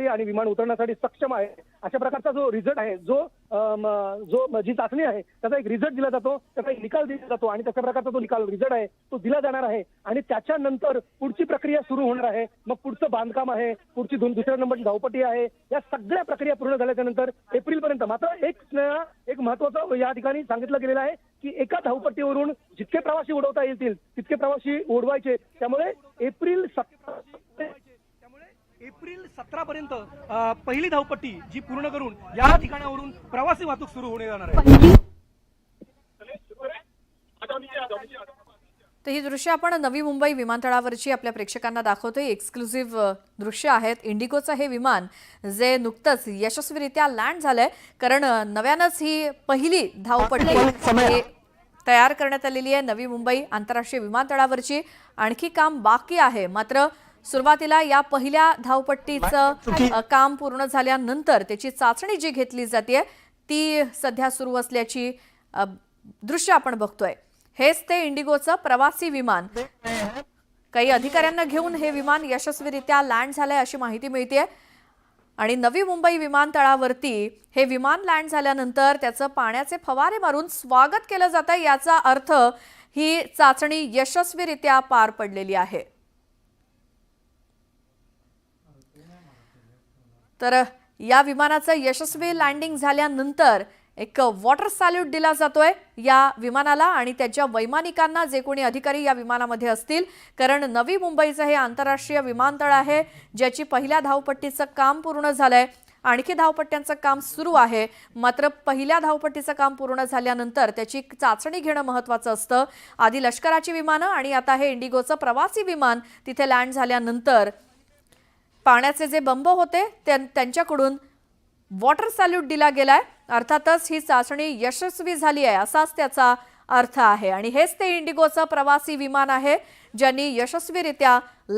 आणि विमान उतरण्यासाठी सक्षम आहे अशा प्रकारचा जो रिझल्ट आहे, जी चाचणी आहे त्याचा एक रिझल्ट दिला जातो, त्याचा एक निकाल दिला जातो आणि त्याच्या प्रकारचा जो निकाल रिझल्ट आहे तो दिला जाणार आहे आणि त्याच्यानंतर पुढची प्रक्रिया सुरू होणार आहे। मग पुढचं बांधकाम आहे, पुढची दुसऱ्या नंबरची धावपट्टी आहे, या सगळ्या प्रक्रिया पूर्ण झाल्याच्या नंतर एप्रिलपर्यंत। मात्र एक महत्त्वाचं या ठिकाणी सांगितलं गेलेलं आहे की एका धावपट्टीवरून जितके प्रवासी उडवता येतील तितके प्रवासी उडवायचे, त्यामुळे एप्रिल 17 पर्यंत पहिली धावपट्टी जी पूर्ण करून या ठिकाणावरून प्रवासी वाहतूक सुरू होणे जाणार आहे। तर ही दृश्य आपण नवी मुंबई विमानतळावरची आपल्या प्रेक्षकांना दाखवतोय। एक्सक्लुझिव्ह दृश्य आहेत। इंडिगोचं हे विमान जे नुकतंच यशस्वीरित्या लँड झालंय, कारण नव्यानंच ही पहिली धावपट्टी तयार करण्यात आलेली आहे नवी मुंबई आंतरराष्ट्रीय विमानतळावरची। आणखी काम बाकी आहे, मात्र सुरुवातीला या पहिल्या धावपट्टीचं काम पूर्ण झाल्यानंतर त्याची चाचणी जी घेतली जाते ती सध्या सुरू असल्याची दृश्य आपण बघतोय। हेच ते इंडिगोचं प्रवासी विमान। काही अधिकाऱ्यांना घेऊन हे विमान यशस्वीरित्या लँड झालंय अशी माहिती मिळते आणि नवी मुंबई विमानतळावरती हे विमान लँड झाल्यानंतर त्याचं पाण्याचे फवारे मारून स्वागत केलं जातं। याचा अर्थ ही चाचणी यशस्वीरित्या पार पडलेली आहे। तर या विमानाचं यशस्वी लँडिंग झाल्यानंतर एक वॉटर सॅल्यूट दिला जातोय या विमानाला आणि त्याच्या वैमानिकांना, जे कोणी अधिकारी या विमानामध्ये असतील, कारण नवी मुंबईचं हे आंतरराष्ट्रीय विमानतळ आहे ज्याची पहिल्या धावपट्टीचं काम पूर्ण झालंय। आणखी धावपट्ट्यांचं काम सुरू आहे, मात्र पहिल्या धावपट्टीचं काम पूर्ण झाल्यानंतर त्याची चाचणी घेणं महत्त्वाचं असतं। आधी लष्कराची विमानं आणि आता हे इंडिगोचं प्रवासी विमान तिथे लँड झाल्यानंतर पाण्याचे जे बंब होते त्यांच्याकडून वॉटर सॅल्यूट दिला गेलाय। अर्थातच ही चाचणी यशस्वी झाली आहे असाच त्याचा अर्थ आहे आणि हेच ते इंडिगोचं प्रवासी विमान आहे ज्यांनी यशस्वीरित्या